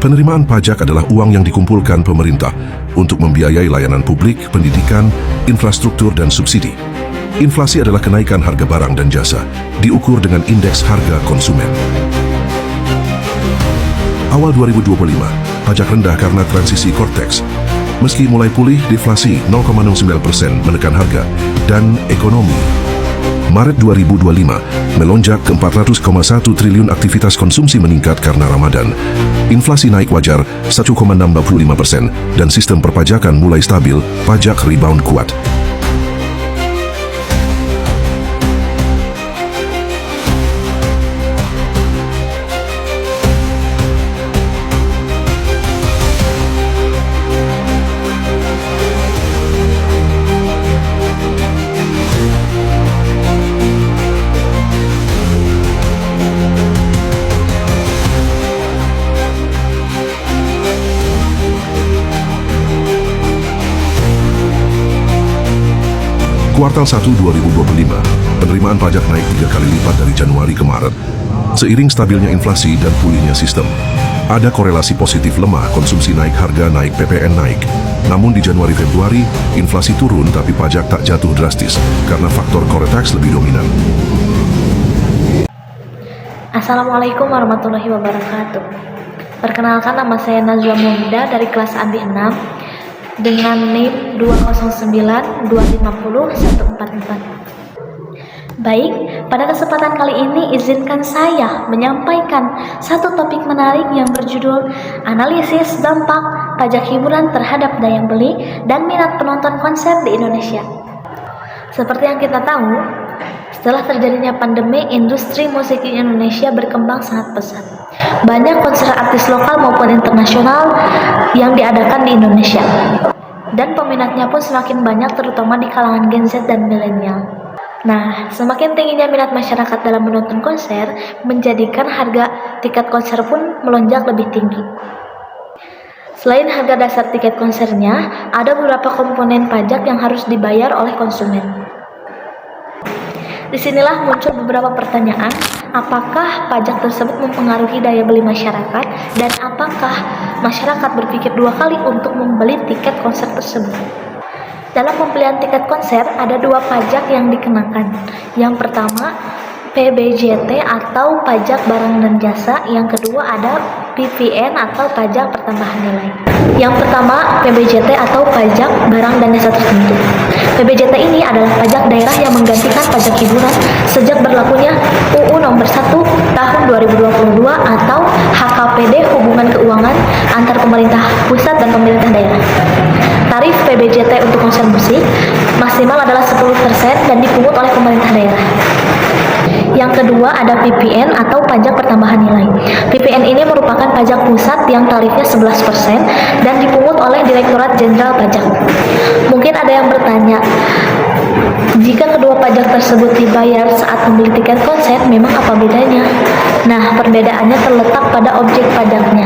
Penerimaan pajak adalah uang yang dikumpulkan pemerintah untuk membiayai layanan publik, pendidikan, infrastruktur, dan subsidi. Inflasi adalah kenaikan harga barang dan jasa, diukur dengan indeks harga konsumen. Awal 2025, pajak rendah karena transisi Cortex. Meski mulai pulih, deflasi 0,09% menekan harga dan ekonomi. Maret 2025 melonjak ke 400,1 triliun, aktivitas konsumsi meningkat karena Ramadan. Inflasi naik wajar 1,65% dan sistem perpajakan mulai stabil, pajak rebound kuat. Kuartal 1 2025, penerimaan pajak naik 3 kali lipat dari Januari ke Maret. Seiring stabilnya inflasi dan pulihnya sistem, ada korelasi positif lemah, konsumsi naik, harga naik, PPN naik. Namun di Januari-Februari, inflasi turun tapi pajak tak jatuh drastis karena faktor Cortex lebih dominan. Assalamualaikum warahmatullahi wabarakatuh. Perkenalkan, nama saya Nazwa Muhida dari kelas AB 6 dengan NIM 209-250-144. Baik, pada kesempatan kali ini izinkan saya menyampaikan satu topik menarik yang berjudul Analisis Dampak Pajak Hiburan Terhadap Daya Beli dan Minat Penonton Konser di Indonesia. Seperti yang kita tahu, setelah terjadinya pandemi, industri musik di Indonesia berkembang sangat pesat. Banyak konser artis lokal maupun internasional yang diadakan di Indonesia. Dan peminatnya pun semakin banyak, terutama di kalangan Gen Z dan milenial. Nah, semakin tingginya minat masyarakat dalam menonton konser menjadikan harga tiket konser pun melonjak lebih tinggi. Selain harga dasar tiket konsernya, ada beberapa komponen pajak yang harus dibayar oleh konsumen. Disinilah muncul beberapa pertanyaan, apakah pajak tersebut mempengaruhi daya beli masyarakat dan apakah masyarakat berpikir dua kali untuk membeli tiket konser tersebut. Dalam pembelian tiket konser ada dua pajak yang dikenakan. Yang pertama, PBJT atau pajak barang dan jasa. Yang kedua ada PPN atau pajak pertambahan nilai. Yang pertama, PBJT atau pajak barang dan jasa tertentu. PBJT ini adalah pajak daerah yang menggantikan pajak hiburan sejak berlakunya UU Nomor 1 Tahun 2022 atau HKPD, hubungan keuangan antar pemerintah pusat dan pemerintah daerah. Tarif PBJT untuk konser musik maksimal adalah 10% dan dipungut oleh pemerintah daerah. Yang kedua ada PPN atau pajak pertambahan nilai. PPN ini merupakan pajak pusat yang tarifnya 11% dan dipungut oleh Direktorat Jenderal Pajak. Mungkin ada yang bertanya, jika kedua pajak tersebut dibayar saat membeli tiket konser, memang apa bedanya? Nah, perbedaannya terletak pada objek pajaknya.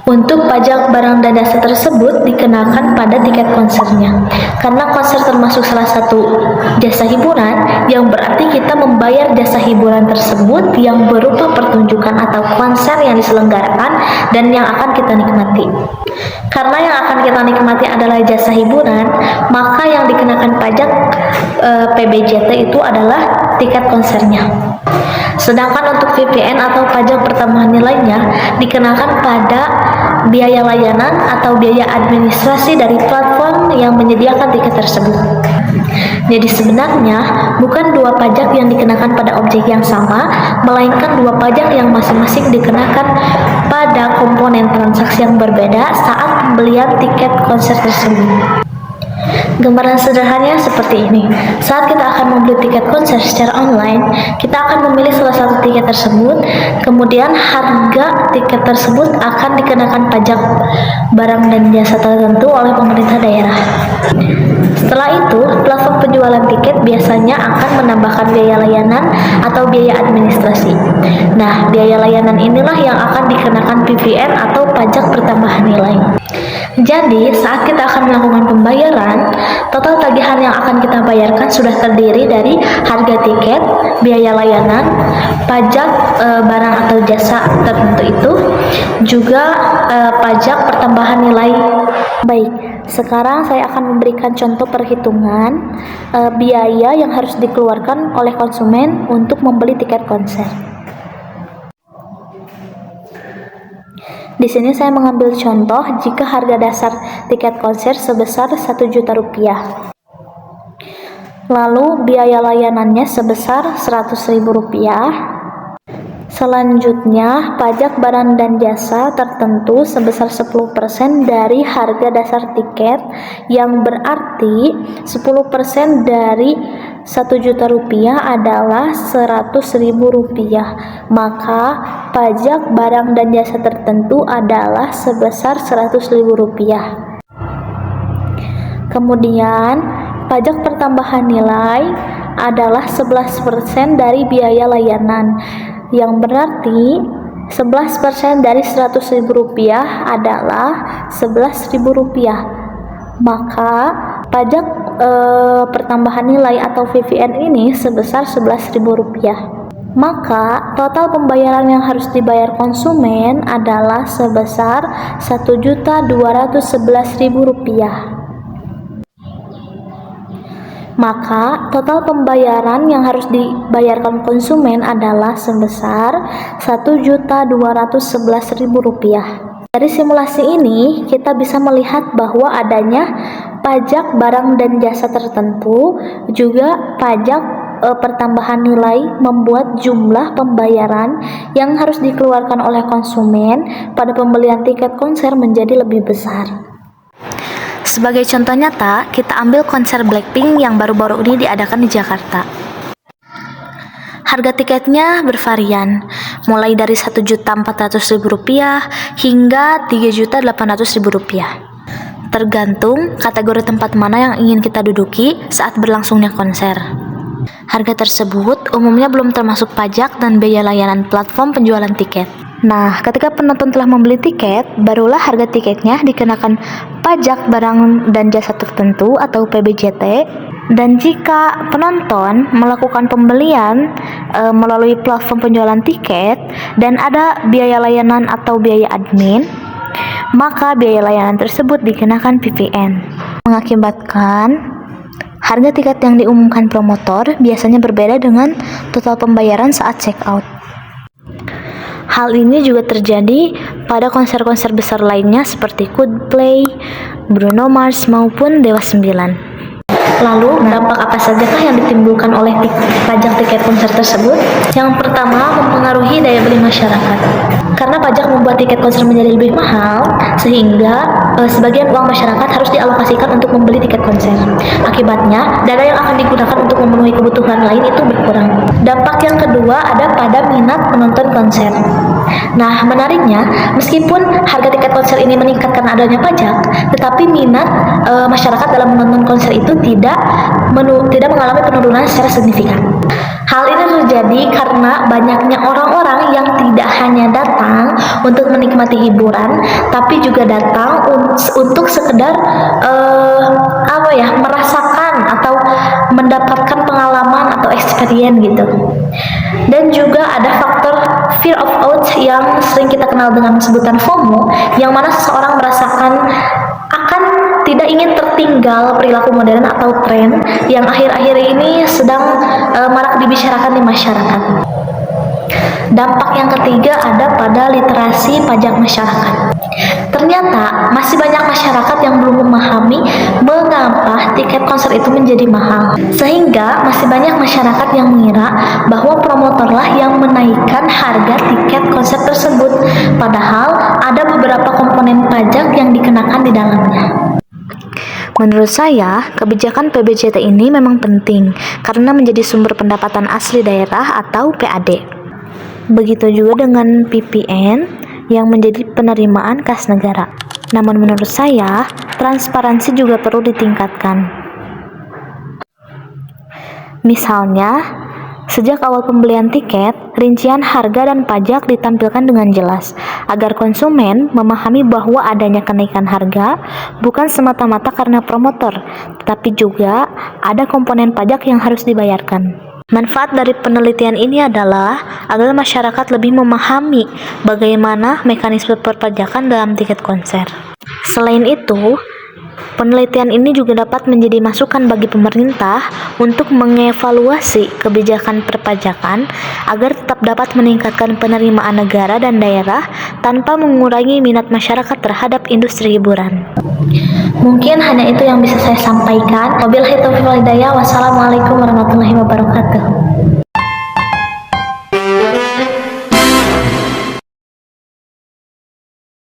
Untuk pajak barang dan jasa tersebut dikenakan pada tiket konsernya. Karena konser termasuk salah satu jasa hiburan, yang berarti kita membayar jasa hiburan tersebut yang berupa pertunjukan atau konser yang diselenggarakan dan yang akan kita nikmati. Karena yang akan kita nikmati adalah jasa hiburan, maka yang dikenakan pajak PBJT itu adalah tiket konsernya. Sedangkan untuk PPN atau pajak pertambahan nilainya dikenakan pada biaya layanan atau biaya administrasi dari platform yang menyediakan tiket tersebut. Jadi sebenarnya bukan dua pajak yang dikenakan pada objek yang sama, melainkan dua pajak yang masing-masing dikenakan pada komponen transaksi yang berbeda saat pembelian tiket konser tersebut. Gambaran sederhananya seperti ini. Saat kita akan membeli tiket konser secara online, kita akan memilih salah satu tiket tersebut, kemudian harga tiket tersebut akan dikenakan pajak barang dan jasa tertentu oleh pemerintah daerah. Setelah itu, platform penjualan tiket biasanya akan menambahkan biaya layanan atau biaya administrasi. Nah, biaya layanan inilah yang akan dikenakan PPN atau pajak pertambahan nilai. Jadi, saat kita akan melakukan pembayaran, total tagihan yang akan kita bayarkan sudah terdiri dari harga tiket, biaya layanan, pajak barang atau jasa tertentu itu, juga pajak pertambahan nilai. Baik, sekarang saya akan memberikan contoh perhitungan biaya yang harus dikeluarkan oleh konsumen untuk membeli tiket konser. Di sini saya mengambil contoh jika harga dasar tiket konser sebesar Rp1.000.000. Lalu biaya layanannya sebesar Rp100.000. Selanjutnya, pajak barang dan jasa tertentu sebesar 10% dari harga dasar tiket, yang berarti 10% dari Rp1.000.000 adalah Rp100.000. Maka pajak barang dan jasa tertentu adalah sebesar Rp100.000. Kemudian, pajak pertambahan nilai adalah 11% dari biaya layanan, yang berarti 11% dari Rp100.000 adalah Rp11.000. Maka pajak pertambahan nilai atau PPN ini sebesar Rp11.000. Maka total pembayaran yang harus dibayar konsumen adalah sebesar Rp1.211.000. Maka total pembayaran yang harus dibayarkan konsumen adalah sebesar Rp1.211.000. Dari simulasi ini, kita bisa melihat bahwa adanya pajak barang dan jasa tertentu, juga pajak pertambahan nilai membuat jumlah pembayaran yang harus dikeluarkan oleh konsumen pada pembelian tiket konser menjadi lebih besar. Sebagai contoh nyata, kita ambil konser Blackpink yang baru-baru ini diadakan di Jakarta. Harga tiketnya bervarian, mulai dari Rp1.400.000 hingga Rp3.800.000. Tergantung kategori tempat mana yang ingin kita duduki saat berlangsungnya konser. Harga tersebut umumnya belum termasuk pajak dan biaya layanan platform penjualan tiket. Nah, ketika penonton telah membeli tiket, barulah harga tiketnya dikenakan pajak barang dan jasa tertentu atau PBJT. Dan jika penonton melakukan pembelian melalui platform penjualan tiket dan ada biaya layanan atau biaya admin, maka biaya layanan tersebut dikenakan PPN. Mengakibatkan harga tiket yang diumumkan promotor biasanya berbeda dengan total pembayaran saat check out. Hal ini juga terjadi pada konser-konser besar lainnya seperti Coldplay, Bruno Mars maupun Dewa 9. Lalu, dampak apa sajakah yang ditimbulkan oleh pajak tiket konser tersebut? Yang pertama, mempengaruhi daya beli masyarakat. Karena pajak membuat tiket konser menjadi lebih mahal, sehingga sebagian uang masyarakat harus dialokasikan untuk membeli tiket konser. Akibatnya, dana yang akan digunakan untuk memenuhi kebutuhan lain itu berkurang. Dampak yang kedua ada pada minat penonton konser. Nah, menariknya, meskipun harga tiket konser ini meningkat karena adanya pajak, tetapi minat masyarakat dalam menonton konser itu tidak mengalami penurunan secara signifikan. Hal ini terjadi karena banyaknya orang-orang yang tidak hanya datang untuk menikmati hiburan, tapi juga datang untuk sekedar merasakan atau mendapatkan pengalaman atau experience gitu. Dan juga ada faktor fear of yang sering kita kenal dengan sebutan FOMO, yang mana seseorang merasakan akan tidak ingin tertinggal perilaku modern atau tren yang akhir-akhir ini sedang marak dibicarakan di masyarakat. Dampak yang ketiga ada pada literasi pajak masyarakat. Ternyata masih banyak masyarakat yang belum memahami mengapa tiket konser itu menjadi mahal, sehingga masih banyak masyarakat yang mengira bahwa promotorlah yang menaikkan harga tiket konser tersebut, padahal ada beberapa komponen pajak yang dikenakan di dalamnya. Menurut saya, kebijakan PBJT ini memang penting karena menjadi sumber pendapatan asli daerah atau PAD. Begitu juga dengan PPN yang menjadi penerimaan kas negara. Namun menurut saya, transparansi juga perlu ditingkatkan. Misalnya, sejak awal pembelian tiket, rincian harga dan pajak ditampilkan dengan jelas, agar konsumen memahami bahwa adanya kenaikan harga bukan semata-mata karena promotor, tetapi juga ada komponen pajak yang harus dibayarkan. Manfaat dari penelitian ini adalah agar masyarakat lebih memahami bagaimana mekanisme perpajakan dalam tiket konser. Selain itu, penelitian ini juga dapat menjadi masukan bagi pemerintah untuk mengevaluasi kebijakan perpajakan agar tetap dapat meningkatkan penerimaan negara dan daerah tanpa mengurangi minat masyarakat terhadap industri hiburan. Mungkin hanya itu yang bisa saya sampaikan. Wabillahi taufiq wal hidayah. Wassalamualaikum warahmatullahi wabarakatuh.